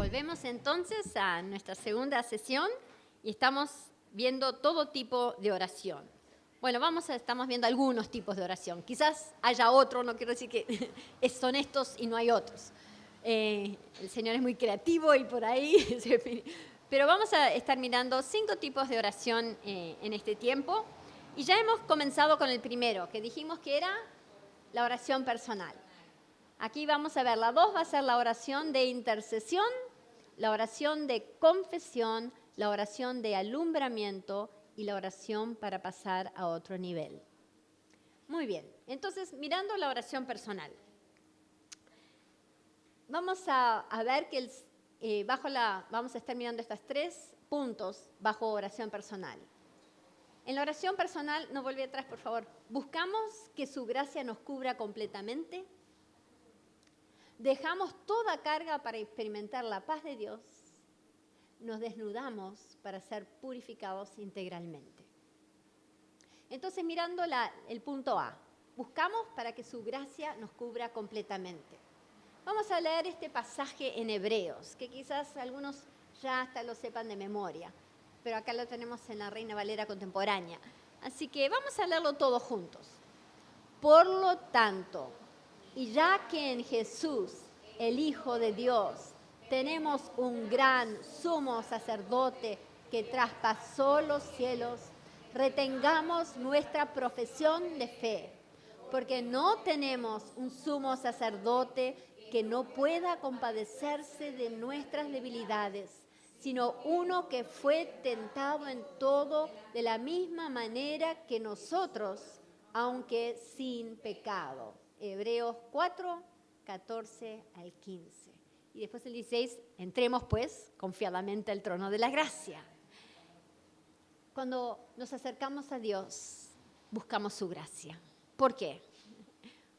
Volvemos entonces a nuestra segunda sesión y estamos viendo todo tipo de oración. Bueno, estamos viendo algunos tipos de oración. Quizás haya otro, no quiero decir que son estos y no hay otros. El Señor es muy creativo y por ahí... Pero vamos a estar mirando 5 tipos de oración en este tiempo. Y ya hemos comenzado con el primero, que dijimos que era la oración personal. Aquí vamos a ver, la 2 va a ser la oración de intercesión, la oración de confesión, la oración de alumbramiento y la oración para pasar a otro nivel. Muy bien, entonces mirando la oración personal. Vamos a ver que vamos a estar mirando estos 3 puntos bajo oración personal. En la oración personal, no volví atrás por favor, buscamos que su gracia nos cubra completamente. Dejamos toda carga para experimentar la paz de Dios. Nos desnudamos para ser purificados integralmente. Entonces, mirando el punto A, buscamos para que su gracia nos cubra completamente. Vamos a leer este pasaje en Hebreos, que quizás algunos ya hasta lo sepan de memoria, pero acá lo tenemos en la Reina Valera contemporánea. Así que vamos a leerlo todos juntos. Por lo tanto, y ya que en Jesús, el Hijo de Dios, tenemos un gran sumo sacerdote que traspasó los cielos, retengamos nuestra profesión de fe, porque no tenemos un sumo sacerdote que no pueda compadecerse de nuestras debilidades, sino uno que fue tentado en todo de la misma manera que nosotros, aunque sin pecado. Hebreos 4, 14 al 15. Y después el 16, entremos pues confiadamente al trono de la gracia. Cuando nos acercamos a Dios, buscamos su gracia. ¿Por qué?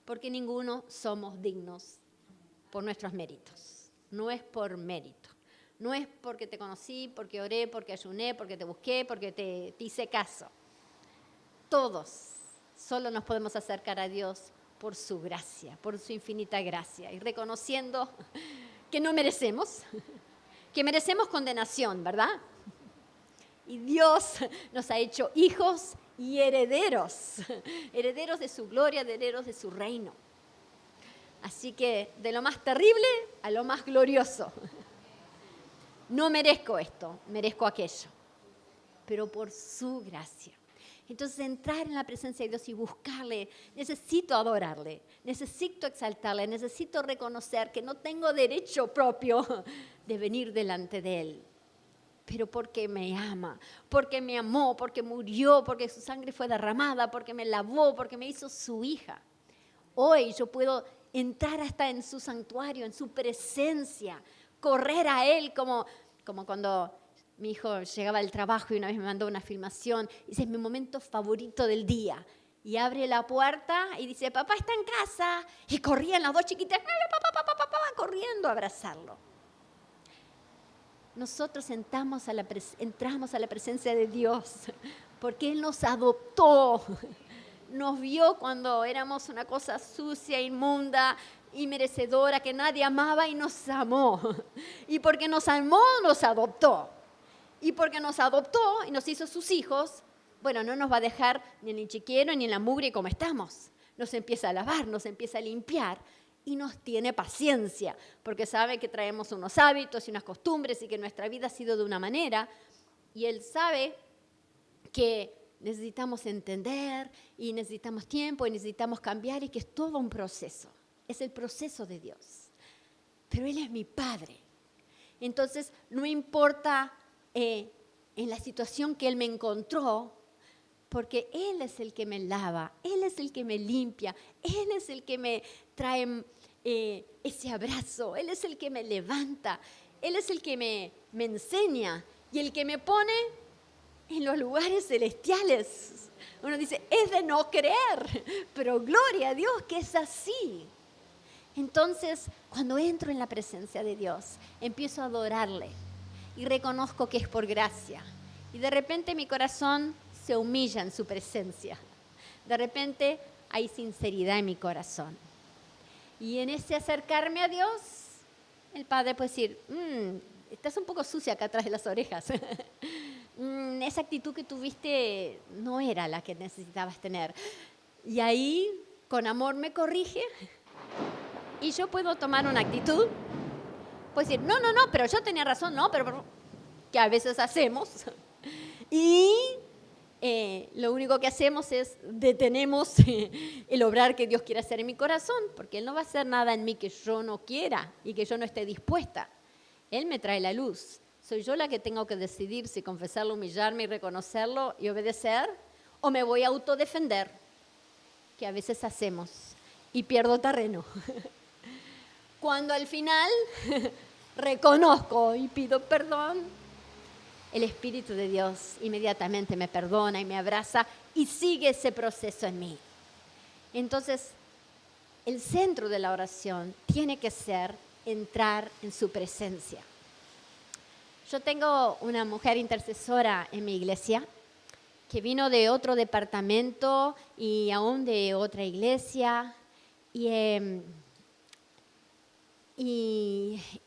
Porque ninguno somos dignos por nuestros méritos. No es por mérito. No es porque te conocí, porque oré, porque ayuné, porque te busqué, porque te hice caso. Todos solo nos podemos acercar a Dios por su gracia, por su infinita gracia, y reconociendo que no merecemos, que merecemos condenación, ¿verdad? Y Dios nos ha hecho hijos y herederos, herederos de su gloria, herederos de su reino. Así que de lo más terrible a lo más glorioso. No merezco esto, merezco aquello, pero por su gracia. Entonces, entrar en la presencia de Dios y buscarle, necesito adorarle, necesito exaltarle, necesito reconocer que no tengo derecho propio de venir delante de Él. Pero porque me ama, porque me amó, porque murió, porque su sangre fue derramada, porque me lavó, porque me hizo su hija. Hoy yo puedo entrar hasta en su santuario, en su presencia, correr a Él como cuando... Mi hijo llegaba al trabajo y una vez me mandó una filmación. Dice, es mi momento favorito del día. Y abre la puerta y dice, papá está en casa. Y corrían las 2 chiquitas, papá, corriendo a abrazarlo. Nosotros entramos a la presencia de Dios porque Él nos adoptó. Nos vio cuando éramos una cosa sucia, inmunda y merecedora que nadie amaba y nos amó. Y porque nos amó, nos adoptó. Y porque nos adoptó y nos hizo sus hijos, bueno, no nos va a dejar ni en el chiquero ni en la mugre como estamos. Nos empieza a lavar, nos empieza a limpiar y nos tiene paciencia, porque sabe que traemos unos hábitos y unas costumbres y que nuestra vida ha sido de una manera. Y Él sabe que necesitamos entender y necesitamos tiempo y necesitamos cambiar y que es todo un proceso. Es el proceso de Dios. Pero Él es mi Padre. Entonces, no importa... en la situación que Él me encontró, porque Él es el que me lava, Él es el que me limpia, Él es el que me trae ese abrazo, Él es el que me levanta, Él es el que me enseña y el que me pone en los lugares celestiales. Uno dice, es de no creer, pero gloria a Dios que es así. Entonces, cuando entro en la presencia de Dios, empiezo a adorarle. Y reconozco que es por gracia. Y de repente mi corazón se humilla en su presencia. De repente hay sinceridad en mi corazón. Y en ese acercarme a Dios, el padre puede decir, estás un poco sucia acá atrás de las orejas. Esa actitud que tuviste no era la que necesitabas tener. Y ahí, con amor, me corrige y yo puedo tomar una actitud. Puedo decir, no, pero yo tenía razón, no, pero que a veces hacemos. Y lo único que hacemos es detenemos el obrar que Dios quiere hacer en mi corazón, porque Él no va a hacer nada en mí que yo no quiera y que yo no esté dispuesta. Él me trae la luz. Soy yo la que tengo que decidir si confesarlo, humillarme y reconocerlo y obedecer, o me voy a autodefender, que a veces hacemos, y pierdo terreno. Cuando al final reconozco y pido perdón, el Espíritu de Dios inmediatamente me perdona y me abraza y sigue ese proceso en mí. Entonces, el centro de la oración tiene que ser entrar en su presencia. Yo tengo una mujer intercesora en mi iglesia que vino de otro departamento y aún de otra iglesia y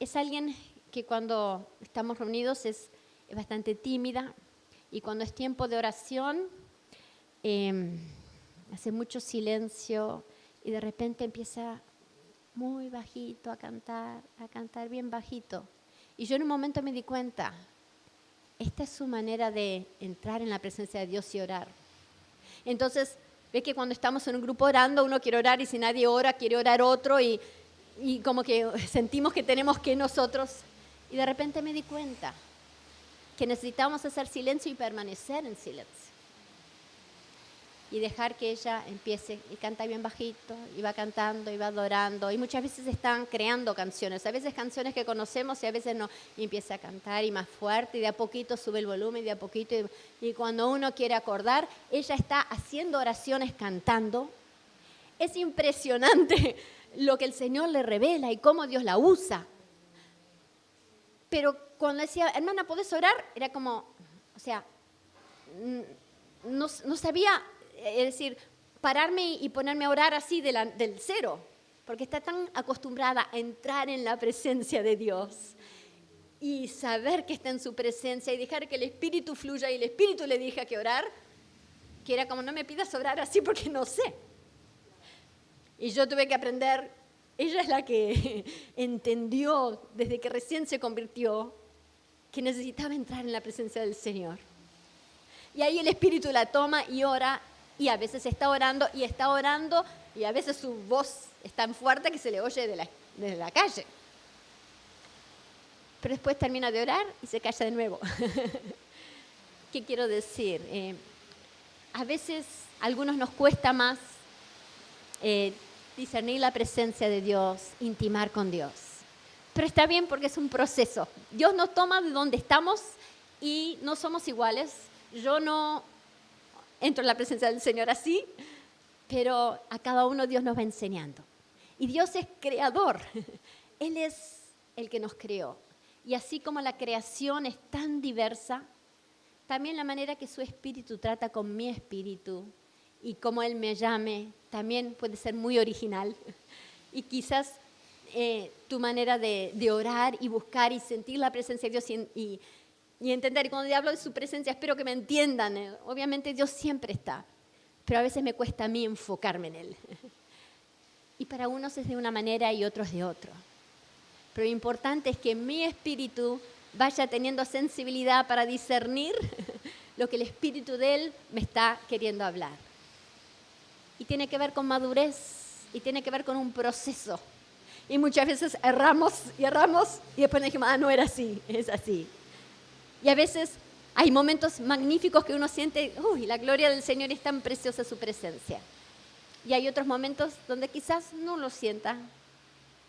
es alguien que cuando estamos reunidos es bastante tímida y cuando es tiempo de oración hace mucho silencio y de repente empieza muy bajito a cantar bien bajito. Y yo en un momento me di cuenta, esta es su manera de entrar en la presencia de Dios y orar. Entonces, ves que cuando estamos en un grupo orando, uno quiere orar y si nadie ora, quiere orar otro y como que sentimos que tenemos que nosotros. Y de repente me di cuenta que necesitamos hacer silencio y permanecer en silencio. Y dejar que ella empiece y canta bien bajito, y va cantando, y va adorando. Y muchas veces están creando canciones, a veces canciones que conocemos y a veces no. Y empieza a cantar y más fuerte, y de a poquito sube el volumen, y de a poquito. Y cuando uno quiere acordar, ella está haciendo oraciones cantando. Es impresionante lo que el Señor le revela y cómo Dios la usa. Pero cuando decía, hermana, ¿podés orar? Era como, o sea, no sabía, es decir, pararme y ponerme a orar así del cero, porque está tan acostumbrada a entrar en la presencia de Dios y saber que está en su presencia y dejar que el Espíritu fluya y el Espíritu le diga que orar, que era como, no me pidas orar así porque no sé. Y yo tuve que aprender, ella es la que entendió desde que recién se convirtió que necesitaba entrar en la presencia del Señor. Y ahí el Espíritu la toma y ora, y a veces está orando, y a veces su voz es tan fuerte que se le oye desde la calle. Pero después termina de orar y se calla de nuevo. ¿Qué quiero decir? A veces a algunos nos cuesta más discernir la presencia de Dios, intimar con Dios. Pero está bien porque es un proceso. Dios nos toma de donde estamos y no somos iguales. Yo no entro en la presencia del Señor así, pero a cada uno Dios nos va enseñando. Y Dios es creador. Él es el que nos creó. Y así como la creación es tan diversa, también la manera que su espíritu trata con mi espíritu y como Él me llame, también puede ser muy original. Y quizás tu manera de orar y buscar y sentir la presencia de Dios y entender. Y cuando hablo de su presencia, espero que me entiendan. Obviamente Dios siempre está, pero a veces me cuesta a mí enfocarme en Él. Y para unos es de una manera y otros de otro. Pero lo importante es que mi espíritu vaya teniendo sensibilidad para discernir lo que el espíritu de Él me está queriendo hablar. Y tiene que ver con madurez y tiene que ver con un proceso. Y muchas veces erramos y después dijimos, no era así, es así. Y a veces hay momentos magníficos que uno siente, la gloria del Señor es tan preciosa su presencia. Y hay otros momentos donde quizás no lo sienta,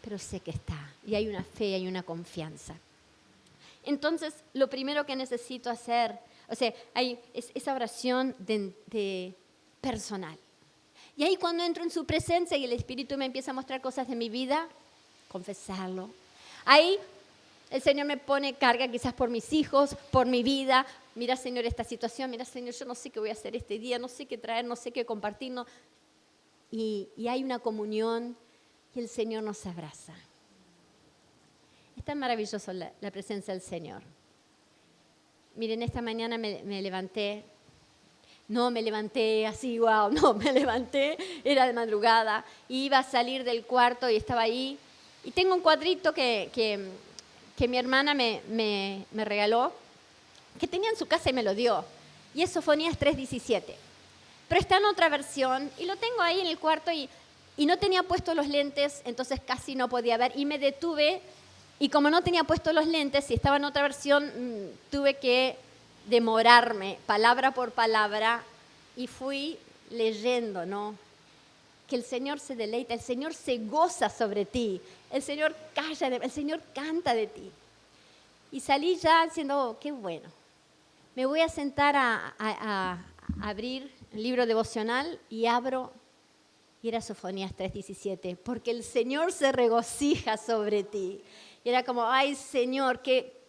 pero sé que está. Y hay una fe, hay una confianza. Entonces, lo primero que necesito hacer, hay esa oración de personal. Y ahí cuando entro en su presencia y el Espíritu me empieza a mostrar cosas de mi vida, confesarlo. Ahí el Señor me pone carga quizás por mis hijos, por mi vida. Mira, Señor, esta situación. Mira, Señor, yo no sé qué voy a hacer este día, no sé qué traer, no sé qué compartir. No. Y hay una comunión y el Señor nos abraza. Es tan maravilloso la presencia del Señor. Miren, esta mañana me levanté. No me levanté así, wow, no, me levanté, era de madrugada, iba a salir del cuarto y estaba ahí. Y tengo un cuadrito que mi hermana me regaló, que tenía en su casa y me lo dio. Y es Sofonías 3:17. Pero está en otra versión y lo tengo ahí en el cuarto y no tenía puestos los lentes, entonces casi no podía ver. Y me detuve y como no tenía puestos los lentes y estaba en otra versión, tuve que demorarme palabra por palabra y fui leyendo, ¿no? Que el Señor se deleita, el Señor se goza sobre ti, el Señor el Señor canta de ti. Y salí ya diciendo, oh, qué bueno. Me voy a sentar a abrir el libro devocional y abro, y era Sofonías 3:17, porque el Señor se regocija sobre ti. Y era como, ay Señor, que...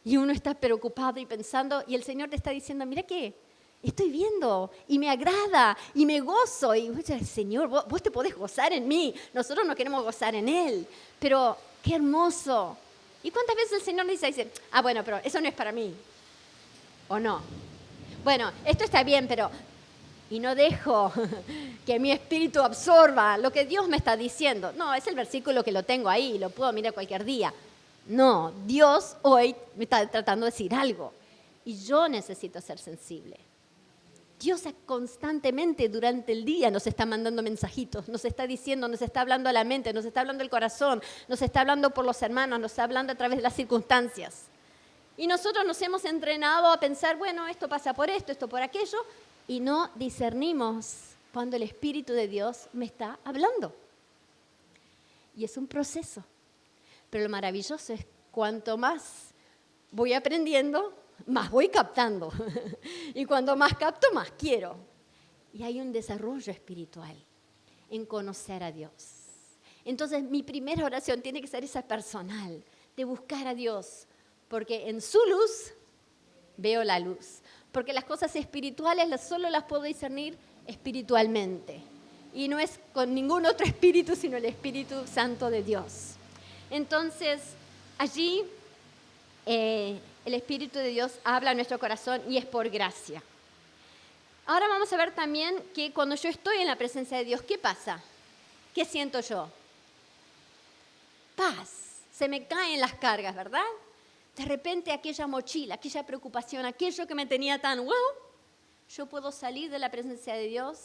Y uno está preocupado y pensando, y el Señor te está diciendo, mira que estoy viendo, y me agrada, y me gozo. Y Señor, vos te podés gozar en mí, nosotros no queremos gozar en Él, pero qué hermoso. ¿Y cuántas veces el Señor dice, bueno, pero eso no es para mí? ¿O no? Bueno, esto está bien, pero... Y no dejo que mi espíritu absorba lo que Dios me está diciendo. No, es el versículo que lo tengo ahí, lo puedo mirar cualquier día. No, Dios hoy me está tratando de decir algo. Y yo necesito ser sensible. Dios constantemente durante el día nos está mandando mensajitos, nos está diciendo, nos está hablando a la mente, nos está hablando al corazón, nos está hablando por los hermanos, nos está hablando a través de las circunstancias. Y nosotros nos hemos entrenado a pensar, bueno, esto pasa por esto por aquello, y no discernimos cuando el Espíritu de Dios me está hablando. Y es un proceso. Pero lo maravilloso es cuanto más voy aprendiendo, más voy captando. Y cuando más capto, más quiero. Y hay un desarrollo espiritual en conocer a Dios. Entonces, mi primera oración tiene que ser esa personal, de buscar a Dios. Porque en su luz veo la luz. Porque las cosas espirituales solo las puedo discernir espiritualmente. Y no es con ningún otro espíritu, sino el Espíritu Santo de Dios. Entonces, allí el Espíritu de Dios habla a nuestro corazón y es por gracia. Ahora vamos a ver también que cuando yo estoy en la presencia de Dios, ¿qué pasa? ¿Qué siento yo? Paz. Se me caen las cargas, ¿verdad? De repente aquella mochila, aquella preocupación, aquello que me tenía tan wow, yo puedo salir de la presencia de Dios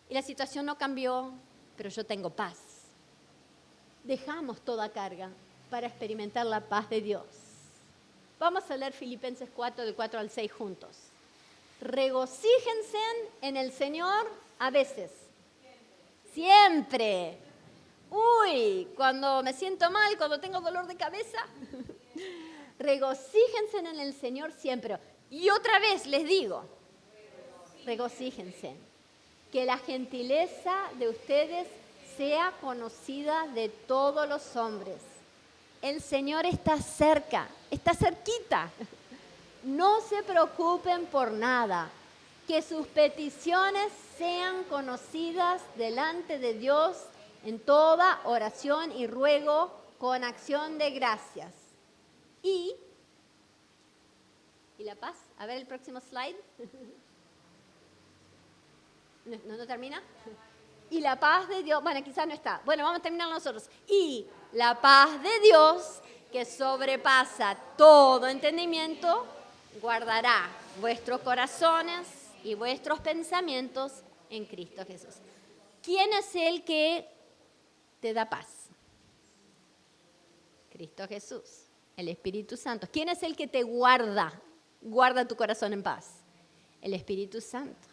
y la situación no cambió, pero yo tengo paz. Dejamos toda carga para experimentar la paz de Dios. Vamos a leer Filipenses 4, del 4 al 6 juntos. Regocíjense en el Señor a veces. Siempre. Uy, cuando me siento mal, cuando tengo dolor de cabeza. Regocíjense en el Señor siempre. Y otra vez les digo, regocíjense. Que la gentileza de ustedes sea conocida de todos los hombres. El Señor está cerca, está cerquita. No se preocupen por nada. Que sus peticiones sean conocidas delante de Dios en toda oración y ruego con acción de gracias. ¿Y la paz? A ver el próximo slide. ¿No termina? Y la paz de Dios, bueno, quizás no está. Bueno, vamos a terminar nosotros. Y la paz de Dios, que sobrepasa todo entendimiento, guardará vuestros corazones y vuestros pensamientos en Cristo Jesús. ¿Quién es el que te da paz? Cristo Jesús, el Espíritu Santo. ¿Quién es el que te guarda tu corazón en paz? El Espíritu Santo.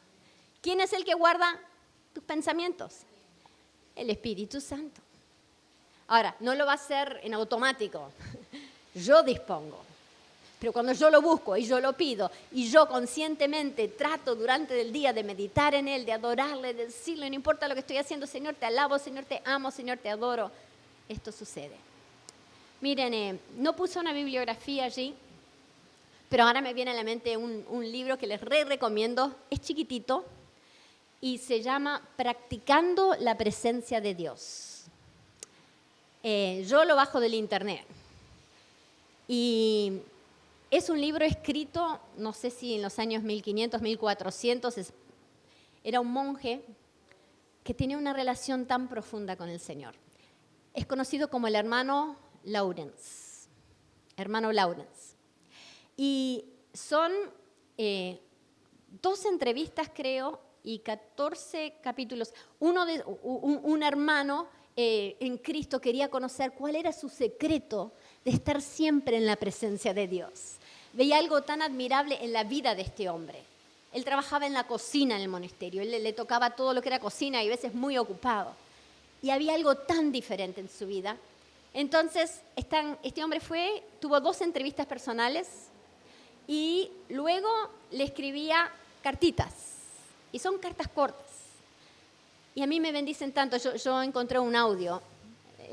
¿Quién es el que guarda tus pensamientos? El Espíritu Santo. Ahora, no lo va a hacer en automático. Yo dispongo. Pero cuando yo lo busco y yo lo pido y yo conscientemente trato durante el día de meditar en Él, de adorarle, de decirle, no importa lo que estoy haciendo, Señor, te alabo, Señor, te amo, Señor, te adoro, esto sucede. Miren, no puse una bibliografía allí, pero ahora me viene a la mente un libro que les recomiendo, es chiquitito y se llama Practicando la Presencia de Dios. Yo lo bajo del internet. Y es un libro escrito, no sé si en los años 1500, 1400, era un monje que tenía una relación tan profunda con el Señor. Es conocido como el hermano Lawrence. Hermano Lawrence. Y son 2 entrevistas, creo, y 14 capítulos. Un hermano en Cristo quería conocer cuál era su secreto de estar siempre en la presencia de Dios. Veía algo tan admirable en la vida de este hombre. Él trabajaba en la cocina en el monasterio, él le tocaba todo lo que era cocina y a veces muy ocupado. Y había algo tan diferente en su vida. Entonces, este hombre tuvo 2 entrevistas personales y luego le escribía cartitas. Y son cartas cortas. Y a mí me bendicen tanto, yo encontré un audio,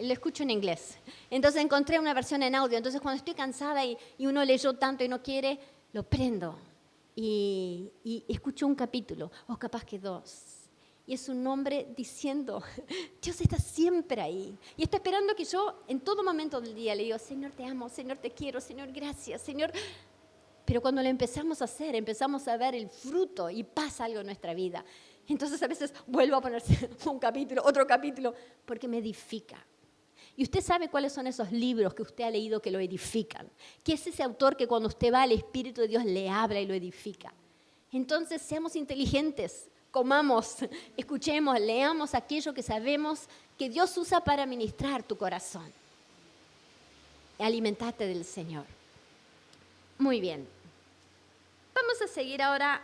lo escucho en inglés. Entonces encontré una versión en audio. Entonces cuando estoy cansada y uno leyó tanto y no quiere, lo prendo y escucho un capítulo, o capaz que 2. Y es un hombre diciendo, Dios está siempre ahí. Y está esperando que yo en todo momento del día le digo, Señor te amo, Señor te quiero, Señor gracias, Señor. Pero cuando lo empezamos a hacer, empezamos a ver el fruto y pasa algo en nuestra vida. Entonces a veces vuelvo a ponerse un capítulo, otro capítulo, porque me edifica. Y usted sabe cuáles son esos libros que usted ha leído que lo edifican. ¿Qué es ese autor que cuando usted va, el Espíritu de Dios le habla y lo edifica? Entonces seamos inteligentes, comamos, escuchemos, leamos aquello que sabemos que Dios usa para ministrar tu corazón. Alimentate del Señor. Muy bien. Vamos a seguir ahora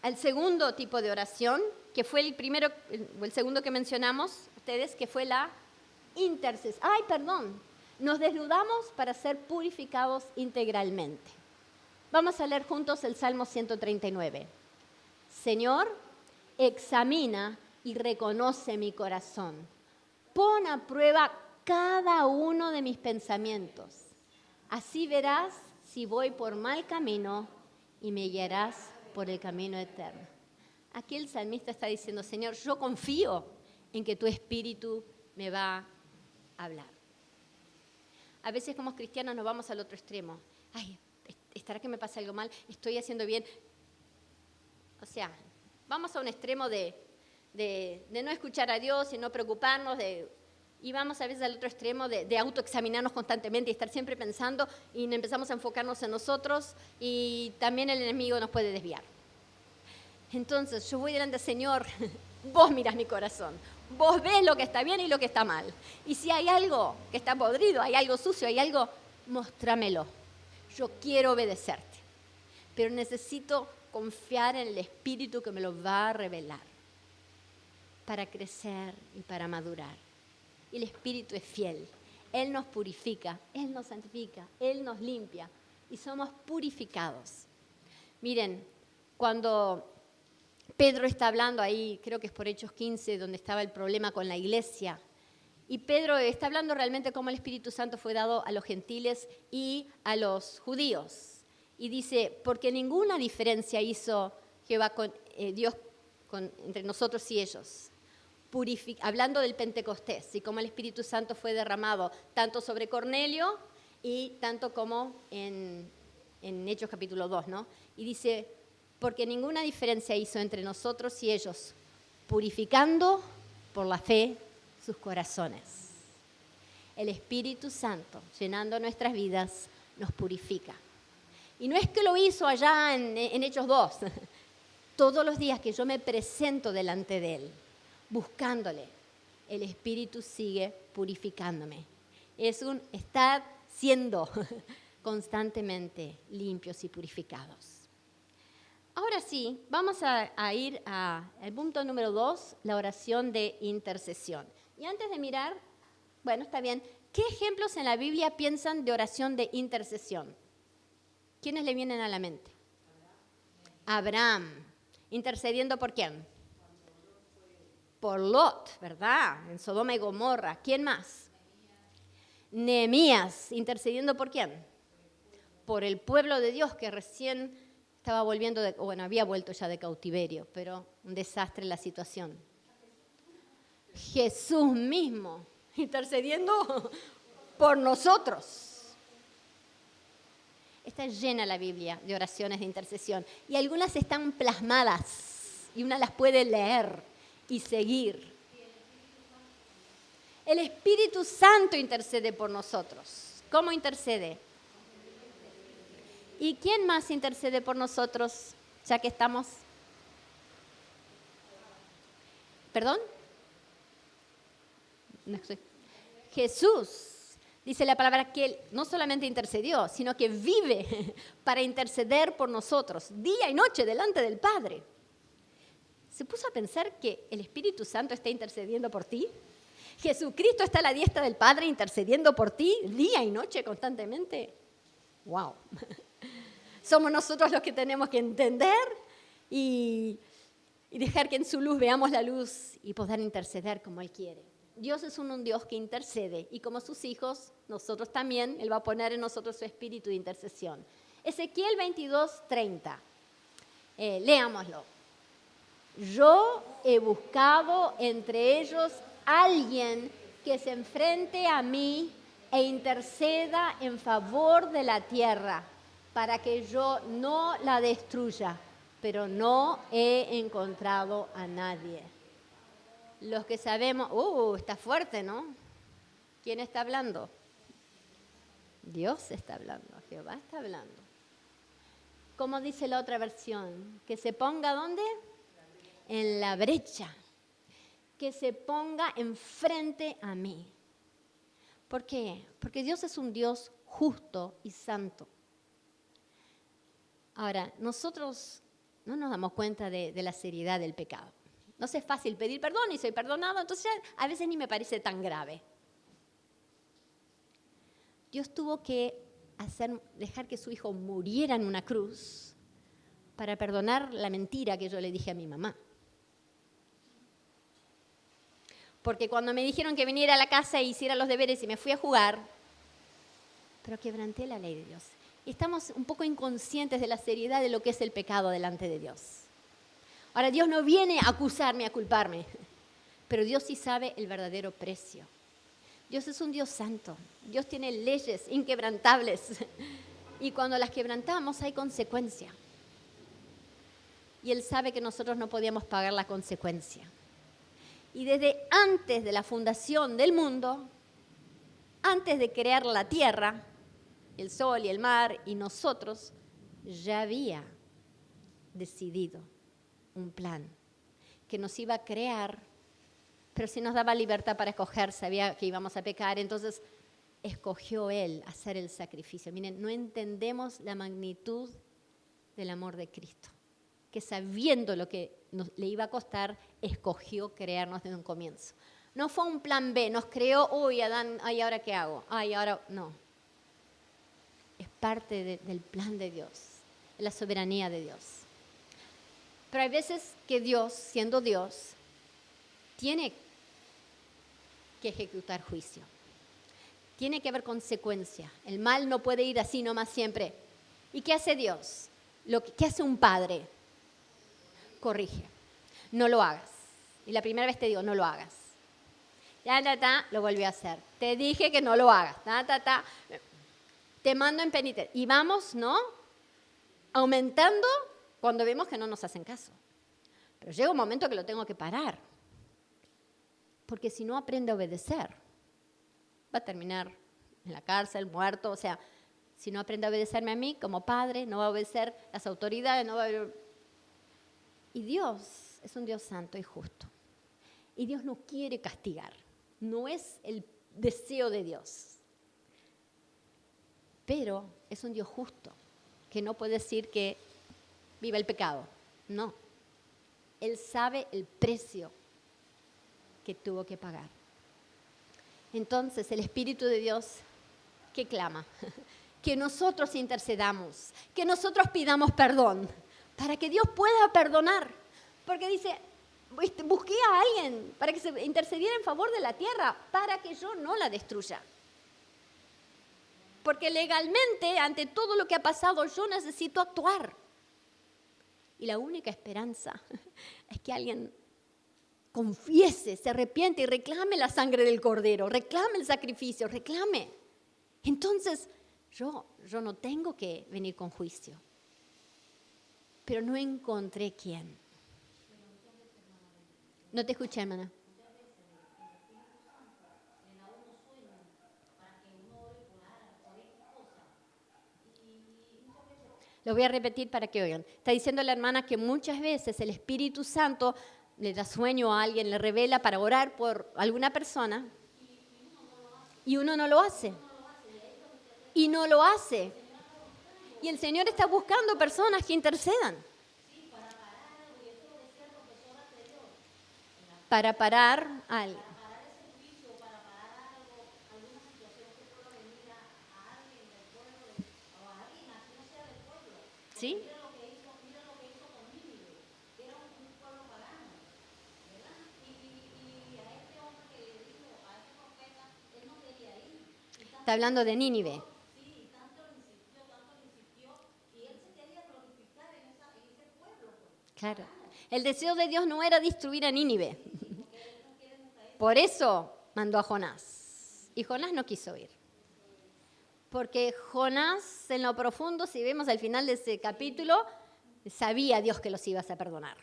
al segundo tipo de oración, que fue el segundo que mencionamos ustedes, que fue la intercesión. Nos desnudamos para ser purificados integralmente. Vamos a leer juntos el Salmo 139. Señor, examina y reconoce mi corazón. Pon a prueba cada uno de mis pensamientos. Así verás si voy por mal camino y me guiarás por el camino eterno. Aquí el salmista está diciendo, Señor, yo confío en que tu Espíritu me va a hablar. A veces como cristianos nos vamos al otro extremo. Ay, ¿estará que me pasa algo mal? ¿Estoy haciendo bien? O sea, vamos a un extremo de no escuchar a Dios y no preocuparnos, y vamos a veces al otro extremo de autoexaminarnos constantemente y estar siempre pensando y empezamos a enfocarnos en nosotros y también el enemigo nos puede desviar. Entonces yo voy delante del Señor, vos mirás mi corazón, vos ves lo que está bien y lo que está mal. Y si hay algo que está podrido, hay algo sucio, hay algo, mostrámelo. Yo quiero obedecerte, pero necesito confiar en el Espíritu que me lo va a revelar para crecer y para madurar. Y el Espíritu es fiel. Él nos purifica, Él nos santifica, Él nos limpia y somos purificados. Miren, cuando Pedro está hablando ahí, creo que es por Hechos 15, donde estaba el problema con la iglesia, y Pedro está hablando realmente cómo el Espíritu Santo fue dado a los gentiles y a los judíos. Y dice, porque ninguna diferencia hizo Jehová Dios entre nosotros y ellos. Hablando del Pentecostés y cómo el Espíritu Santo fue derramado tanto sobre Cornelio y tanto como en Hechos capítulo 2, ¿no? Y dice, porque ninguna diferencia hizo entre nosotros y ellos, purificando por la fe sus corazones. El Espíritu Santo, llenando nuestras vidas, nos purifica. Y no es que lo hizo allá en Hechos 2. Todos los días que yo me presento delante de Él, buscándole, el Espíritu sigue purificándome. Es un estar siendo constantemente limpios y purificados. Ahora sí, vamos a ir al punto número 2, la oración de intercesión. Y antes de mirar, bueno, está bien, ¿qué ejemplos en la Biblia piensan de oración de intercesión? ¿Quiénes le vienen a la mente? Abraham. ¿Intercediendo por quién? Por Lot, ¿verdad? En Sodoma y Gomorra. ¿Quién más? Nehemías. ¿Intercediendo por quién? Por el pueblo de Dios que recién estaba volviendo, había vuelto ya de cautiverio, pero un desastre la situación. Jesús mismo, intercediendo por nosotros. está llena la Biblia de oraciones de intercesión. Y algunas están plasmadas y una las puede leer y seguir. El Espíritu Santo intercede por nosotros. ¿Cómo intercede? ¿Y quién más intercede por nosotros, ya que estamos? ¿Perdón? No estoy. Jesús. Dice la palabra que Él no solamente intercedió, sino que vive para interceder por nosotros, día y noche delante del Padre. ¿Se puso a pensar que el Espíritu Santo está intercediendo por ti? Jesucristo está a la diestra del Padre intercediendo por ti día y noche constantemente. ¡Wow! Somos nosotros los que tenemos que entender y dejar que en su luz veamos la luz y poder interceder como Él quiere. Dios es un Dios que intercede y como sus hijos, nosotros también, Él va a poner en nosotros su espíritu de intercesión. Ezequiel 22:30, leámoslo. Yo he buscado entre ellos alguien que se enfrente a mí e interceda en favor de la tierra para que yo no la destruya, pero no he encontrado a nadie. Los que sabemos, está fuerte, ¿no? ¿Quién está hablando? Dios está hablando, Jehová está hablando. ¿Cómo dice la otra versión? Que se ponga ¿dónde? En la brecha. Que se ponga enfrente a mí. ¿Por qué? Porque Dios es un Dios justo y santo. Ahora, nosotros no nos damos cuenta de la seriedad del pecado. No es fácil pedir perdón y soy perdonado, entonces a veces ni me parece tan grave. Dios tuvo que dejar que su hijo muriera en una cruz para perdonar la mentira que yo le dije a mi mamá. Porque cuando me dijeron que viniera a la casa e hiciera los deberes y me fui a jugar, pero quebranté la ley de Dios. Y estamos un poco inconscientes de la seriedad de lo que es el pecado delante de Dios. Ahora, Dios no viene a acusarme, a culparme, pero Dios sí sabe el verdadero precio. Dios es un Dios santo. Dios tiene leyes inquebrantables. Y cuando las quebrantamos hay consecuencia. Y Él sabe que nosotros no podíamos pagar la consecuencia. Y desde antes de la fundación del mundo, antes de crear la tierra, el sol y el mar y nosotros, ya había decidido un plan que nos iba a crear, pero sí nos daba libertad para escoger, sabía que íbamos a pecar, entonces escogió Él hacer el sacrificio. Miren, no entendemos la magnitud del amor de Cristo, que sabiendo lo que le iba a costar, escogió crearnos desde un comienzo. No fue un plan B, nos creó, Adán, ¿ahora qué hago? Ahora no. Es parte del plan de Dios, de la soberanía de Dios. Pero hay veces que Dios, siendo Dios, tiene que ejecutar juicio. Tiene que haber consecuencia. El mal no puede ir así nomás siempre. ¿Y qué hace Dios? ¿Qué hace un padre? Corrige. No lo hagas. Y la primera vez te digo, no lo hagas. Lo volvió a hacer. Te dije que no lo hagas. Te mando en penitencia. Y vamos, ¿no? Aumentando cuando vemos que no nos hacen caso. Pero llega un momento que lo tengo que parar. Porque si no aprende a obedecer, va a terminar en la cárcel, muerto. O sea, si no aprende a obedecerme a mí como padre, no va a obedecer las autoridades, no va a... Y Dios es un Dios santo y justo. Y Dios no quiere castigar. No es el deseo de Dios. Pero es un Dios justo, que no puede decir que viva el pecado. No. Él sabe el precio que tuvo que pagar. Entonces, el Espíritu de Dios, ¿qué clama? Que nosotros intercedamos, que nosotros pidamos perdón, para que Dios pueda perdonar. Porque dice, busqué a alguien para que se intercediera en favor de la tierra, para que yo no la destruya. Porque legalmente, ante todo lo que ha pasado, yo necesito actuar. Y la única esperanza es que alguien confiese, se arrepiente y reclame la sangre del cordero, reclame el sacrificio, reclame. Entonces, yo no tengo que venir con juicio. Pero no encontré quién. No te escuché, hermana. Lo voy a repetir para que oigan. Está diciendo la hermana que muchas veces el Espíritu Santo le da sueño a alguien, le revela para orar por alguna persona y uno no lo hace. Y no lo hace. Y el Señor está buscando personas que intercedan. Para parar algo. ¿Sí? Está hablando de Nínive. Claro. El deseo de Dios no era destruir a Nínive. Por eso mandó a Jonás. Y Jonás no quiso ir. Porque Jonás, en lo profundo, si vemos al final de ese capítulo, sabía Dios que los ibas a perdonar.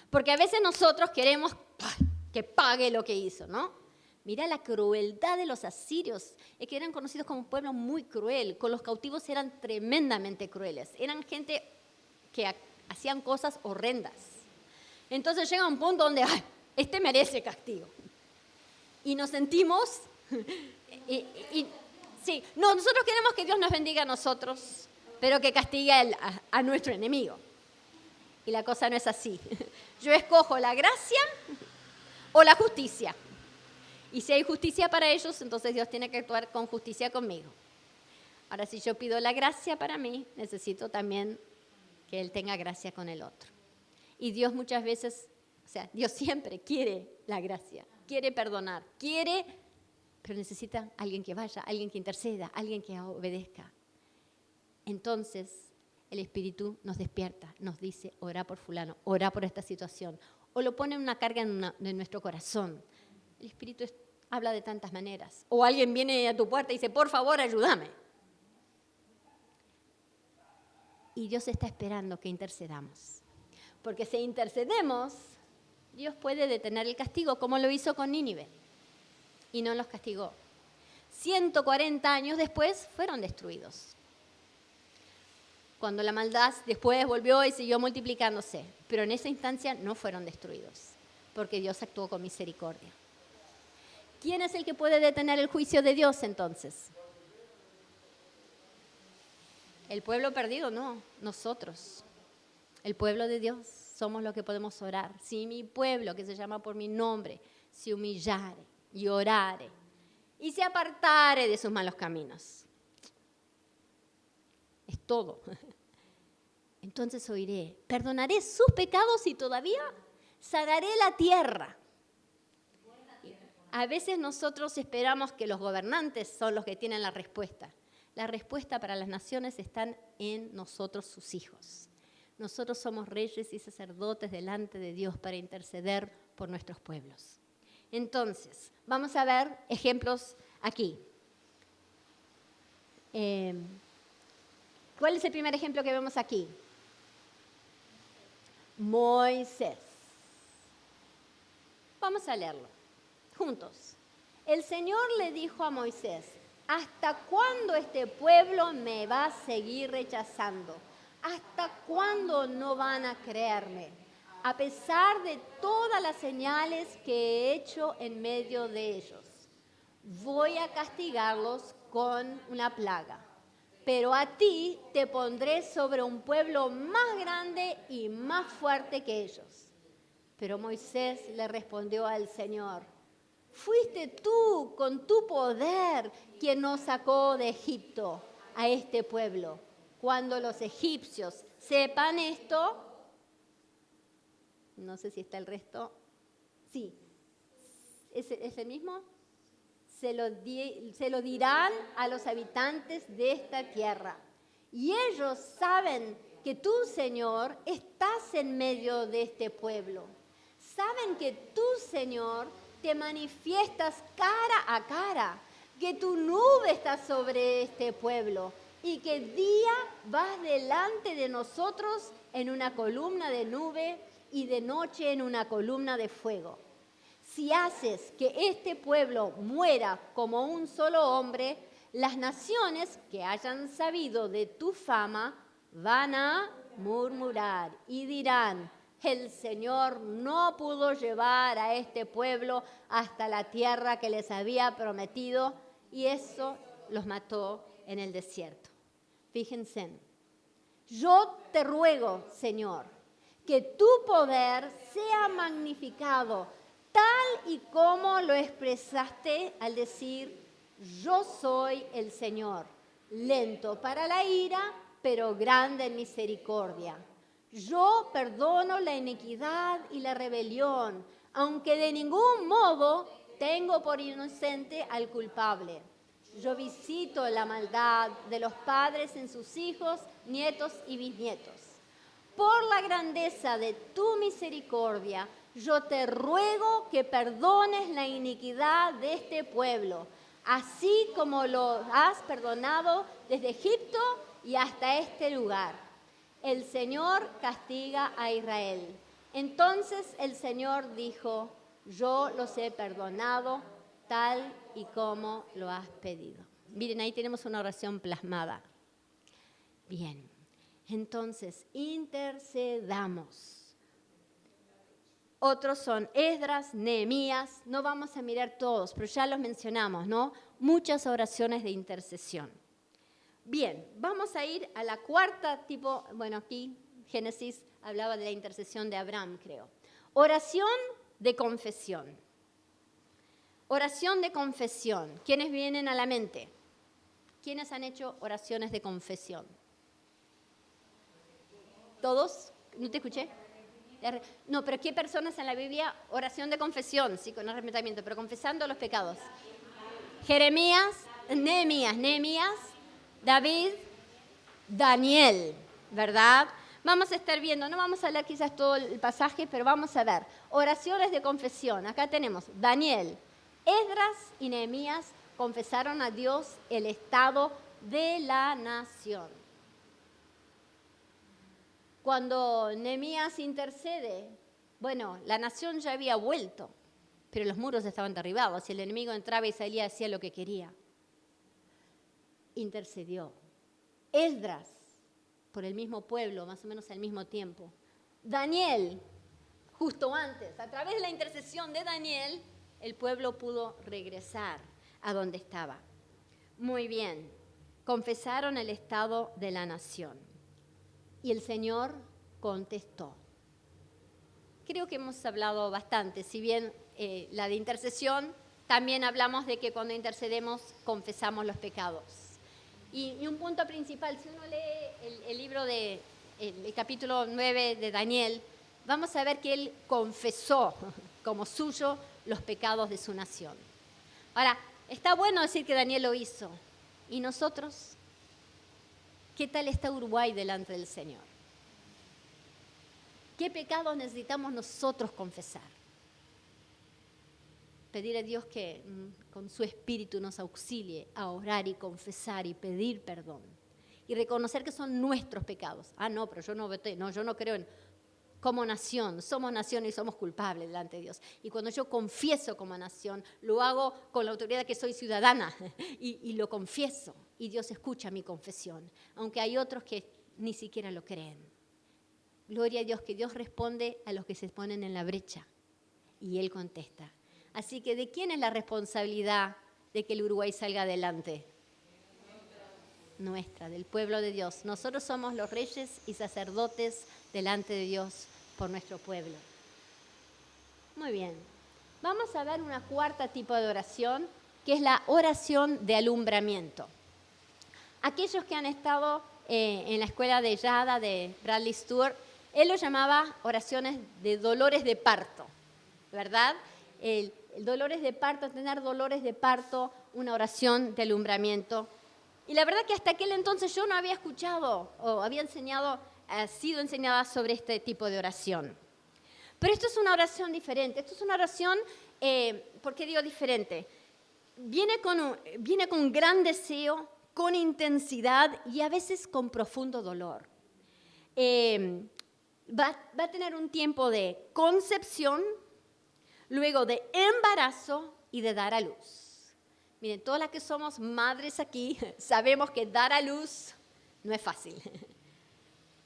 Porque a veces nosotros queremos que pague lo que hizo, ¿no? Mira la crueldad de los asirios, es que eran conocidos como un pueblo muy cruel. Con los cautivos eran tremendamente crueles. Eran gente que hacían cosas horrendas. Entonces llega un punto donde, este merece castigo. Y nos sentimos... Sí, no, nosotros queremos que Dios nos bendiga a nosotros, pero que castigue a nuestro enemigo. Y la cosa no es así. Yo escojo la gracia o la justicia. Y si hay justicia para ellos, entonces Dios tiene que actuar con justicia conmigo. Ahora, si yo pido la gracia para mí, necesito también que Él tenga gracia con el otro. Y Dios muchas veces, Dios siempre quiere la gracia, quiere perdonar, pero necesita alguien que vaya, alguien que interceda, alguien que obedezca. Entonces, el Espíritu nos despierta, nos dice, ora por fulano, ora por esta situación. O lo pone una carga en nuestro corazón. El Espíritu habla de tantas maneras. O alguien viene a tu puerta y dice, por favor, ayúdame. Y Dios está esperando que intercedamos. Porque si intercedemos, Dios puede detener el castigo, como lo hizo con Nínive. Y no los castigó. 140 años después fueron destruidos. Cuando la maldad después volvió y siguió multiplicándose. Pero en esa instancia no fueron destruidos, porque Dios actuó con misericordia. ¿Quién es el que puede detener el juicio de Dios entonces? El pueblo perdido, no, nosotros. El pueblo de Dios somos los que podemos orar. Si mi pueblo, que se llama por mi nombre, se humillare y orare y se apartare de sus malos caminos. Es todo. Entonces oiré, perdonaré sus pecados y todavía sanaré la tierra. A veces nosotros esperamos que los gobernantes son los que tienen la respuesta. La respuesta para las naciones está en nosotros, sus hijos. Nosotros somos reyes y sacerdotes delante de Dios para interceder por nuestros pueblos. Entonces, vamos a ver ejemplos aquí. ¿Cuál es el primer ejemplo que vemos aquí? Moisés. Vamos a leerlo juntos. El Señor le dijo a Moisés, ¿hasta cuándo este pueblo me va a seguir rechazando? ¿Hasta cuándo no van a creerme? A pesar de todas las señales que he hecho en medio de ellos, voy a castigarlos con una plaga. Pero a ti te pondré sobre un pueblo más grande y más fuerte que ellos. Pero Moisés le respondió al Señor, fuiste tú con tu poder quien nos sacó de Egipto a este pueblo. Cuando los egipcios sepan esto, no sé si está el resto, sí, ¿es el mismo? Se lo dirán a los habitantes de esta tierra. Y ellos saben que tú, Señor, estás en medio de este pueblo. Saben que tú, Señor, te manifiestas cara a cara, que tu nube está sobre este pueblo y que día vas delante de nosotros en una columna de nube y de noche en una columna de fuego. Si haces que este pueblo muera como un solo hombre, las naciones que hayan sabido de tu fama van a murmurar y dirán: el Señor no pudo llevar a este pueblo hasta la tierra que les había prometido, y eso los mató en el desierto. Fíjense, yo te ruego, Señor, que tu poder sea magnificado, tal y como lo expresaste al decir: yo soy el Señor, lento para la ira, pero grande en misericordia. Yo perdono la iniquidad y la rebelión, aunque de ningún modo tengo por inocente al culpable. Yo visito la maldad de los padres en sus hijos, nietos y bisnietos. Por la grandeza de tu misericordia, yo te ruego que perdones la iniquidad de este pueblo, así como lo has perdonado desde Egipto y hasta este lugar. El Señor castiga a Israel. Entonces el Señor dijo: yo los he perdonado tal y como lo has pedido. Miren, ahí tenemos una oración plasmada. Bien, entonces intercedamos. Otros son Esdras, Nehemías, no vamos a mirar todos, pero ya los mencionamos, ¿no? Muchas oraciones de intercesión. Bien, vamos a ir a la cuarta tipo, bueno, aquí Génesis hablaba de la intercesión de Abraham, creo. Oración de confesión. Oración de confesión. ¿Quiénes vienen a la mente? ¿Quiénes han hecho oraciones de confesión? ¿Todos? ¿No te escuché? No, pero ¿qué personas en la Biblia? Oración de confesión, sí, con arrepentimiento, pero confesando los pecados. Jeremías, Nehemías, David, Daniel, ¿verdad? Vamos a estar viendo, no vamos a leer quizás todo el pasaje, pero vamos a ver. Oraciones de confesión. Acá tenemos Daniel, Esdras y Nehemías confesaron a Dios el estado de la nación. Cuando Nehemías intercede, bueno, la nación ya había vuelto, pero los muros estaban derribados y el enemigo entraba y salía y hacía lo que quería. Intercedió. Esdras, por el mismo pueblo, más o menos al mismo tiempo. Daniel, justo antes, a través de la intercesión de Daniel, el pueblo pudo regresar a donde estaba. Muy bien, confesaron el estado de la nación. Y el Señor contestó. Creo que hemos hablado bastante, si bien la de intercesión, también hablamos de que cuando intercedemos confesamos los pecados. Y un punto principal, si uno lee el libro el capítulo 9 de Daniel, vamos a ver que él confesó como suyo los pecados de su nación. Ahora, está bueno decir que Daniel lo hizo. ¿Y nosotros? ¿Qué tal está Uruguay delante del Señor? ¿Qué pecados necesitamos nosotros confesar? Pedir a Dios que con su espíritu nos auxilie a orar y confesar y pedir perdón. Y reconocer que son nuestros pecados. Ah, no, pero yo no voté, no, yo no creo en... Como nación, somos nación y somos culpables delante de Dios. Y cuando yo confieso como nación, lo hago con la autoridad que soy ciudadana y lo confieso. Y Dios escucha mi confesión, aunque hay otros que ni siquiera lo creen. Gloria a Dios, que Dios responde a los que se ponen en la brecha y Él contesta. Así que, ¿de quién es la responsabilidad de que el Uruguay salga adelante? Nuestra, del pueblo de Dios. Nosotros somos los reyes y sacerdotes delante de Dios por nuestro pueblo. Muy bien. Vamos a ver una cuarta tipo de oración, que es la oración de alumbramiento. Aquellos que han estado en la escuela de Yada de Bradley Stewart, él lo llamaba oraciones de dolores de parto, ¿verdad? El dolores de parto, tener dolores de parto, una oración de alumbramiento. Y la verdad que hasta aquel entonces yo no había escuchado o había sido enseñada sobre este tipo de oración. Pero esto es una oración diferente. Esto es una oración, ¿por qué digo diferente? viene con gran deseo, con intensidad y a veces con profundo dolor. Va a tener un tiempo de concepción, luego de embarazo y de dar a luz. Miren, todas las que somos madres aquí sabemos que dar a luz no es fácil.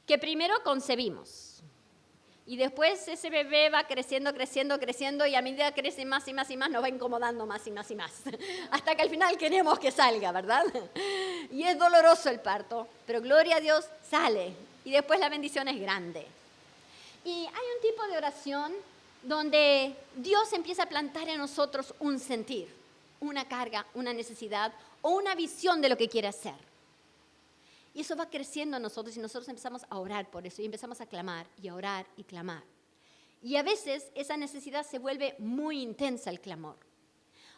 Que primero concebimos y después ese bebé va creciendo, creciendo, creciendo y a medida que crece más y más y más nos va incomodando más y más y más. Hasta que al final queremos que salga, ¿verdad? Y es doloroso el parto, pero gloria a Dios sale y después la bendición es grande. Y hay un tipo de oración donde Dios empieza a plantar en nosotros un sentir, una carga, una necesidad o una visión de lo que quiere hacer. Y eso va creciendo en nosotros y nosotros empezamos a orar por eso y empezamos a clamar y a orar y clamar. Y a veces esa necesidad se vuelve muy intensa, el clamor.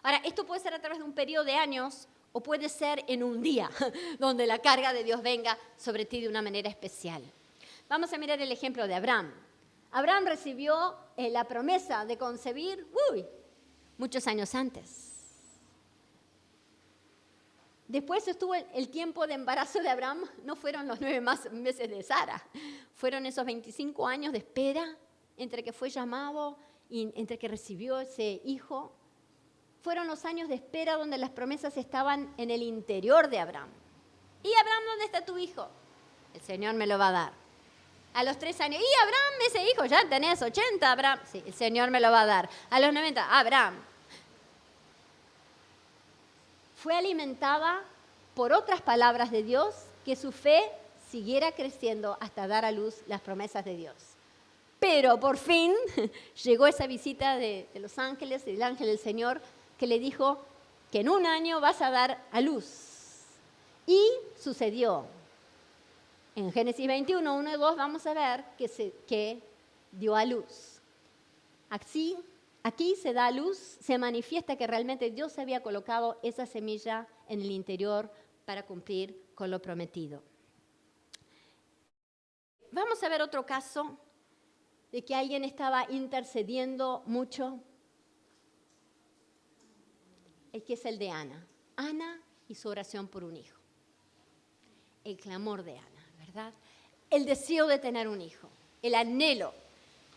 Ahora, esto puede ser a través de un periodo de años o puede ser en un día, donde la carga de Dios venga sobre ti de una manera especial. Vamos a mirar el ejemplo de Abraham. Abraham recibió la promesa de concebir, muchos años antes. Después estuvo el tiempo de embarazo de Abraham, no fueron los 9 meses de Sara, fueron esos 25 años de espera entre que fue llamado y entre que recibió ese hijo. Fueron los años de espera donde las promesas estaban en el interior de Abraham. ¿Y Abraham, dónde está tu hijo? El Señor me lo va a dar. A los 3 años, ¿y Abraham, ese hijo? Ya tenés 80, Abraham. Sí, el Señor me lo va a dar. A los 90, Abraham. Fue alimentada por otras palabras de Dios que su fe siguiera creciendo hasta dar a luz las promesas de Dios. Pero por fin llegó esa visita de los ángeles, del ángel del Señor, que le dijo que en un año vas a dar a luz. Y sucedió. En Génesis 21, 1 y 2 vamos a ver que dio a luz. Aquí se da a luz, se manifiesta que realmente Dios había colocado esa semilla en el interior para cumplir con lo prometido. Vamos a ver otro caso de que alguien estaba intercediendo mucho, el que es el de Ana. Ana y su oración por un hijo. El clamor de Ana, ¿verdad? El deseo de tener un hijo, el anhelo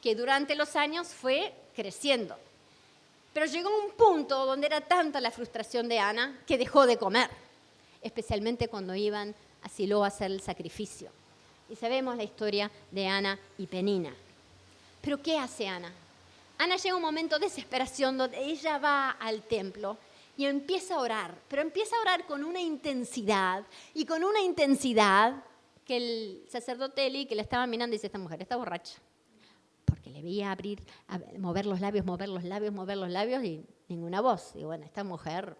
que durante los años fue creciendo. Pero llegó un punto donde era tanta la frustración de Ana que dejó de comer, especialmente cuando iban a Silo a hacer el sacrificio. Y sabemos la historia de Ana y Penina. ¿Pero qué hace Ana? Ana llega a un momento de desesperación donde ella va al templo y empieza a orar, pero empieza a orar con una intensidad y con una intensidad que el sacerdote Eli, que la estaba mirando, dice, esta mujer está borracha. Porque le veía mover los labios y ninguna voz. Y bueno, esta mujer,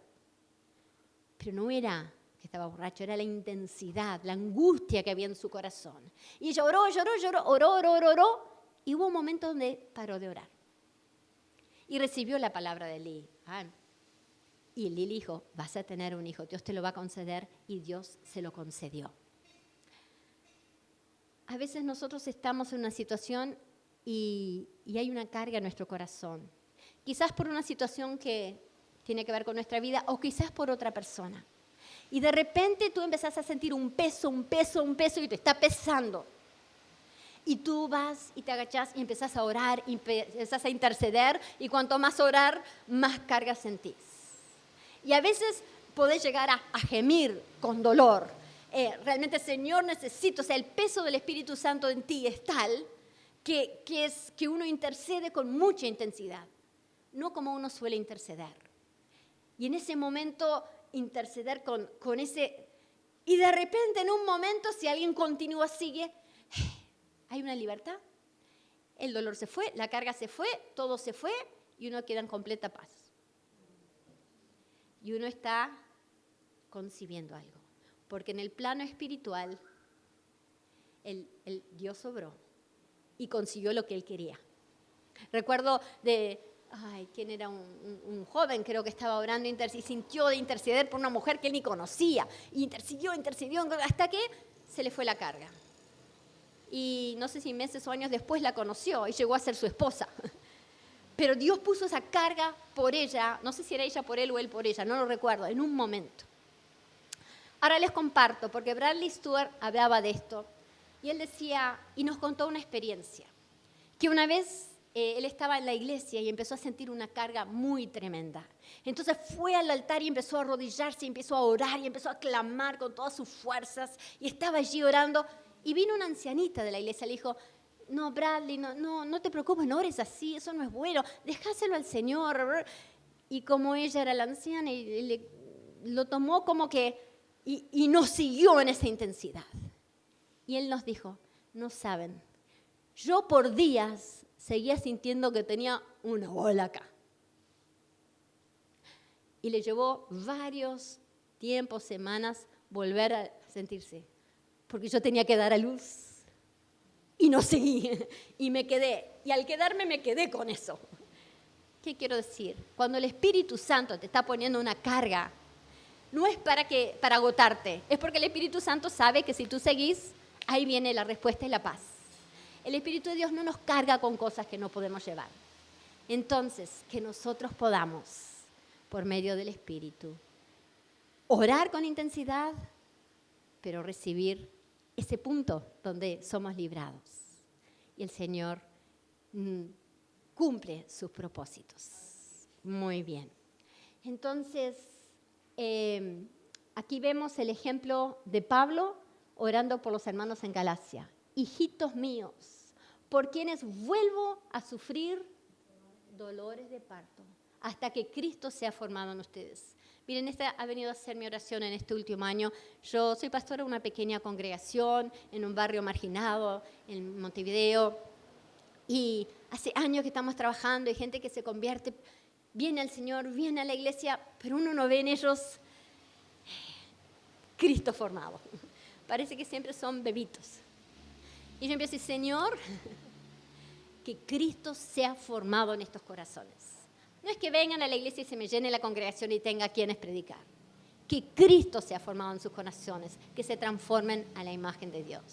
pero no era que estaba borracho, era la intensidad, la angustia que había en su corazón. Y ella oró, y hubo un momento donde paró de orar. Y recibió la palabra de Eli. Y Eli le dijo, vas a tener un hijo, Dios te lo va a conceder, y Dios se lo concedió. A veces nosotros estamos en una situación y hay una carga en nuestro corazón. Quizás por una situación que tiene que ver con nuestra vida o quizás por otra persona. Y de repente tú empezás a sentir un peso y te está pesando. Y tú vas y te agachás y empezás a orar, y empezás a interceder y cuanto más orar, más carga sentís. Y a veces podés llegar a gemir con dolor. Realmente, Señor, necesito, el peso del Espíritu Santo en ti es tal que uno intercede con mucha intensidad, no como uno suele interceder. Y en ese momento interceder con ese... Y de repente en un momento, si alguien continúa, sigue, hay una libertad. El dolor se fue, la carga se fue, todo se fue y uno queda en completa paz. Y uno está concibiendo algo. Porque en el plano espiritual, el Dios obró y consiguió lo que él quería. Recuerdo ¿quién era? Un joven, creo que estaba orando y sintió de interceder por una mujer que él ni conocía. Y intercedió, hasta que se le fue la carga. Y no sé si meses o años después la conoció y llegó a ser su esposa. Pero Dios puso esa carga por ella, no sé si era ella por él o él por ella, no lo recuerdo, en un momento. Ahora les comparto, porque Bradley Stewart hablaba de esto, y él decía, y nos contó una experiencia, que una vez él estaba en la iglesia y empezó a sentir una carga muy tremenda. Entonces fue al altar y empezó a arrodillarse, y empezó a orar, y empezó a clamar con todas sus fuerzas, y estaba allí orando, y vino una ancianita de la iglesia, le dijo, no, Bradley, no te preocupes, no ores así, eso no es bueno, dejáselo al Señor. Y como ella era la anciana, lo tomó como que, y nos siguió en esa intensidad. Y él nos dijo, no saben, yo por días seguía sintiendo que tenía una bola acá. Y le llevó varios tiempos, semanas, volver a sentirse, porque yo tenía que dar a luz. Y no seguí, y me quedé. Y al quedarme me quedé con eso. ¿Qué quiero decir? Cuando el Espíritu Santo te está poniendo una carga, no es para agotarte, es porque el Espíritu Santo sabe que si tú seguís, ahí viene la respuesta y la paz. El Espíritu de Dios no nos carga con cosas que no podemos llevar. Entonces, que nosotros podamos, por medio del Espíritu, orar con intensidad, pero recibir ese punto donde somos librados. Y el Señor cumple sus propósitos. Muy bien. Entonces, aquí vemos el ejemplo de Pablo orando por los hermanos en Galacia. Hijitos míos, por quienes vuelvo a sufrir dolores de parto, hasta que Cristo sea formado en ustedes. Miren, esta ha venido a ser mi oración en este último año. Yo soy pastora de una pequeña congregación en un barrio marginado, en Montevideo. Y hace años que estamos trabajando y gente que se convierte, viene al Señor, viene a la iglesia, pero uno no ve en ellos Cristo formado. Parece que siempre son bebitos. Y yo empiezo a decir, Señor, que Cristo sea formado en estos corazones. No es que vengan a la iglesia y se me llene la congregación y tenga quienes predicar. Que Cristo sea formado en sus corazones, que se transformen a la imagen de Dios.